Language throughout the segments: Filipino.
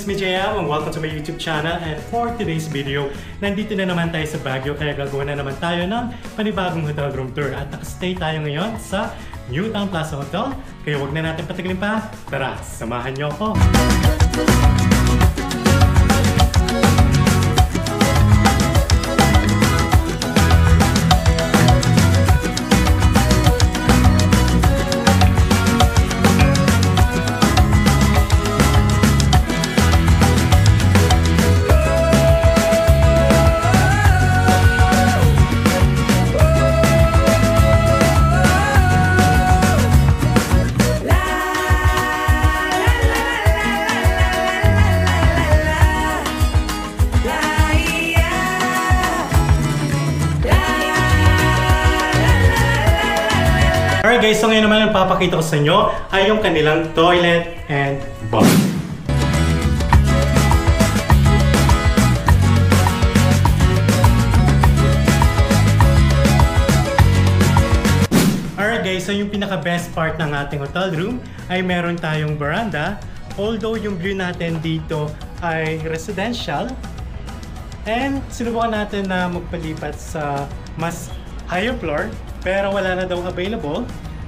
is me JM and welcome to my YouTube channel. And for today's video, nandito na naman tayo sa Baguio kaya gagawa na naman tayo ng panibagong hotel room tour. At nakastay tayo ngayon sa New Town Plaza Hotel. Kaya wag na natin patagalin pa. Tara, samahan niyo ako! Alright guys, so ngayon naman ang papakita ko sa inyo ay yung kanilang toilet and bath. Alright guys, so yung pinaka best part ng ating hotel room ay meron tayong veranda. Although yung view natin dito ay residential, and sinubukan natin na magpalipat sa mas higher floor, pero wala na daw available.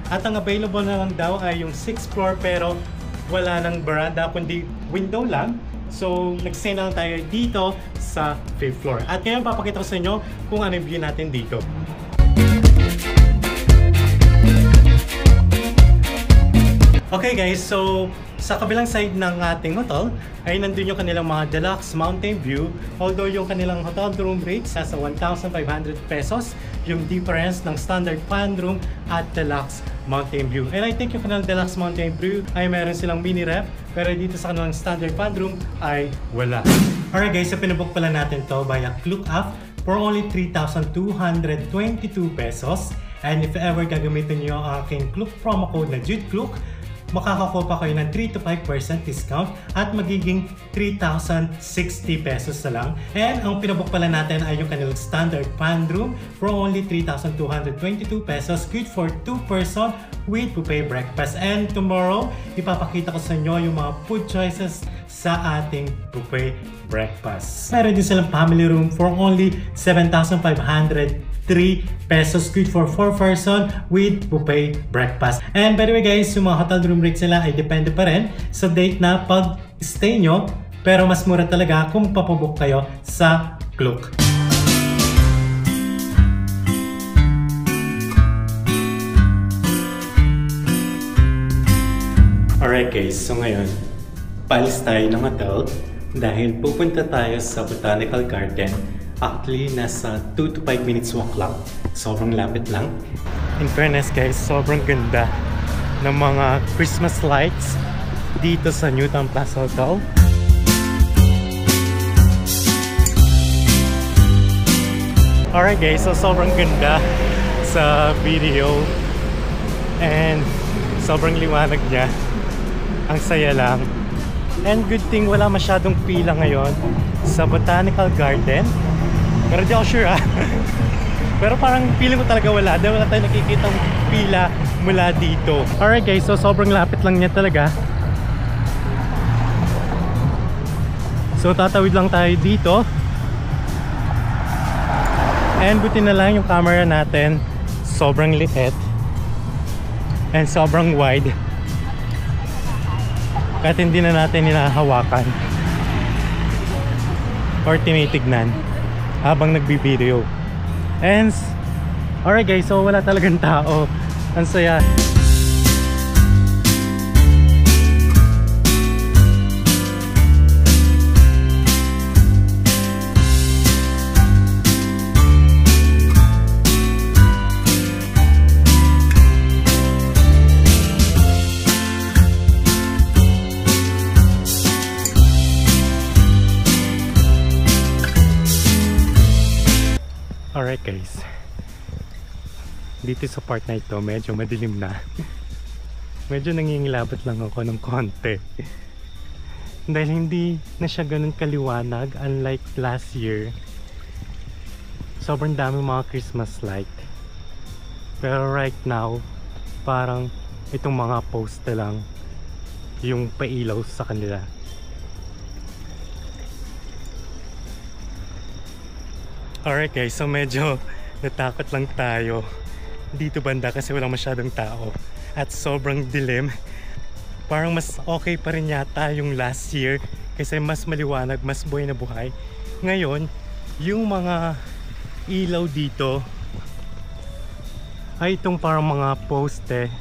At ang available na lang daw ay yung 6th floor pero wala nang veranda kundi window lang. So nag-stay na lang tayo dito sa 5th floor. At ngayon papakita ko sa inyo kung ano yung view natin dito. Okay guys, so sa kabilang side ng ating hotel ay nandun yung kanilang mga deluxe mountain view. Although yung kanilang hotel room rates nasa 1,500 pesos, yung difference ng standard fan room at deluxe mountain view. And I think yung kanilang deluxe mountain view ay meron silang mini ref, pero dito sa kanilang standard fan room ay wala. Alright guys, so pinabook pala natin to via Klook app for only 3,222 pesos. And if ever gagamitin nyo ang aking Klook promo code na JUDEKLOOK, makakakuha pa kayo ng 3 to 5% discount at magiging 3,060 pesos na lang. And ang pinabook pala natin ay yung kanilang standard fan room for only 3,222 pesos, good for 2 person with buffet breakfast. And tomorrow, ipapakita ko sa inyo yung mga food choices sa ating buffet breakfast. Meron din silang family room for only 7,503 pesos, good for 4 person with buffet breakfast. And by the way guys, yung mga hotel room rates nila ay depende pa rin sa date na pag-stay nyo, pero mas mura talaga kung papabook kayo sa Klook. Alright guys, so ngayon paalis tayo ng hotel dahil pupunta tayo sa Botanical Garden. Actually, nasa 2 to 5 minutes walk lang. Sobrang lapit lang. In fairness guys, sobrang ganda ng mga Christmas lights dito sa New Town Plaza Hotel. Alright guys, so sobrang ganda sa video. And sobrang liwanag niya. Ang saya lang. And good thing wala masyadong pila ngayon sa Botanical Garden. Pero di ako sure Pero parang feeling ko talaga wala. Dahil wala tayong nakikitang pila mula dito. Alright guys, so sobrang lapit lang niya talaga. So tatawid lang tayo dito. And buti na lang yung camera natin sobrang liit and sobrang wide, kahit hindi na natin hinahawakan or tinitignan habang nagbibideo. And alright guys, so wala talagang tao. Ang saya. Alright guys, dito sa part na ito medyo madilim na. Medyo nangingilabot lang ako ng konti dahil hindi na siya ganun kaliwanag. Unlike last year, sobrang dami mga Christmas light. Pero right now, parang itong mga post lang yung pailaw sa kanila. Alright guys, so medyo natakot lang tayo dito banda kasi walang masyadong tao at sobrang dilim. Parang mas okay pa rin yata yung last year kasi mas maliwanag, mas buhay na buhay. Ngayon, yung mga ilaw dito ay itong parang mga poste.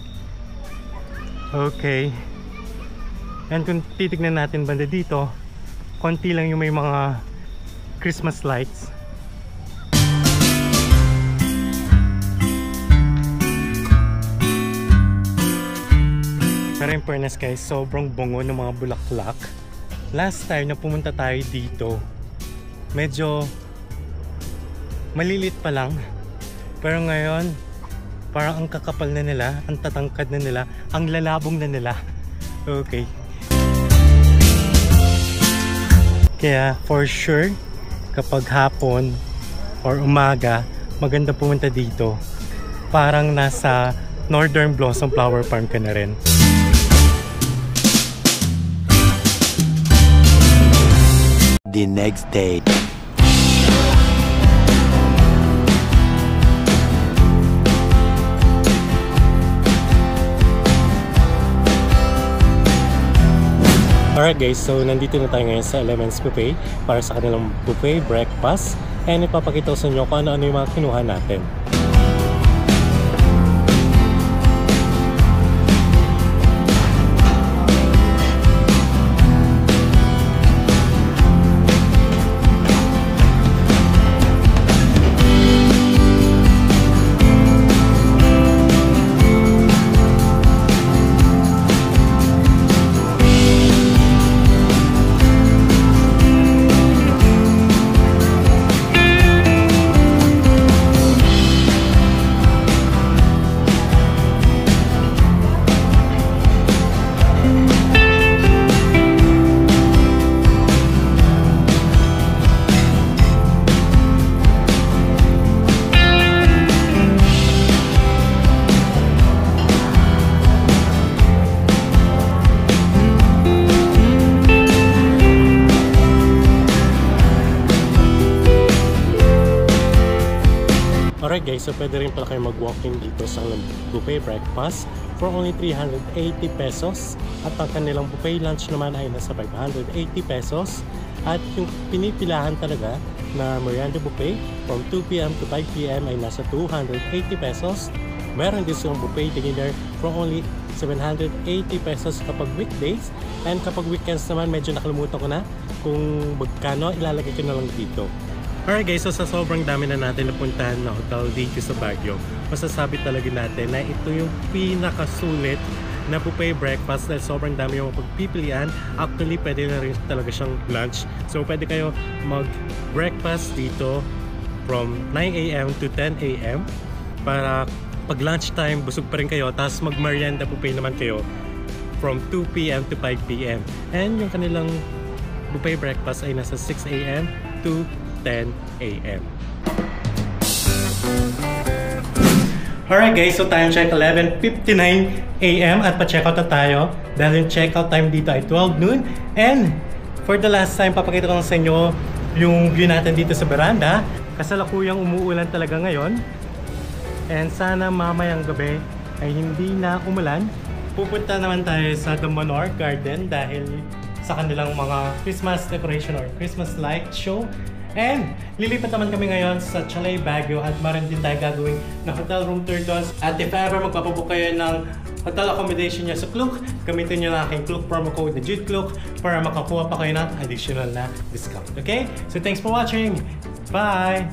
Okay. And kung titignan natin banda dito, konti lang yung may mga Christmas lights. Pero in fairness guys, sobrang bungo ng mga bulaklak. Last time na pumunta tayo dito, medyo malilit pa lang. Pero ngayon, parang ang kakapal na nila, ang tatangkad na nila, ang lalabong na nila. Okay. Kaya for sure, kapag hapon or umaga, maganda pumunta dito. Parang nasa Northern Blossom Flower Farm ka na rin. The next day. Alright guys, so nandito na tayo ngayon sa Elements Buffet para sa kanilang buffet breakfast, and ipapakita ko sa inyo kung ano-ano yung mga kinuha natin. Alright guys, so pwede rin pala kayo mag-walk-in dito sa buffet breakfast for only 380 pesos. At ang kanilang buffet lunch naman ay nasa 580 pesos. At yung pinipilahan talaga na merienda buffet from 2 p.m. to 5 p.m. ay nasa 280 pesos. Meron din silang buffet dinner for only 780 pesos kapag weekdays. And kapag weekends naman, medyo nakalimutan ko na kung magkano, ilalagay ko na lang dito. Alright guys, so sa sobrang dami na natin napuntahan na hotel dito sa Baguio, masasabi talaga natin na ito yung pinakasulit na buffet breakfast dahil sobrang dami yung pagpipilian. Actually, pwede na rin talaga siyang lunch. So pwede kayo mag-breakfast dito from 9 a.m. to 10 a.m. para pag lunchtime, busog pa rin kayo. Tapos mag-merienda buffet naman kayo from 2 p.m. to 5 p.m. And yung kanilang buffet breakfast ay nasa 6 a.m. to 10 a.m. Alright guys, so time check 11:59 a.m. at pa-checkout na tayo dahil yung checkout time dito ay 12 noon. And for the last time, papakita ko lang sa inyo yung view natin dito sa veranda. Kasalukuyang umuulan talaga ngayon. And sana mamayang gabi ay hindi na umulan. Pupunta naman tayo sa The Monarch Garden dahil sa kanilang mga Christmas decoration or Christmas light show. And lilipat naman kami ngayon sa Chalet Baguio at meron din tayo gagawin na hotel room tour doon. At if ever magpapabook kayo ng hotel accommodation nyo sa Klook, gamitin nyo lang aking Klook promo code na JudeKlook para makakuha pa kayo ng additional na discount. Okay? So thanks for watching! Bye!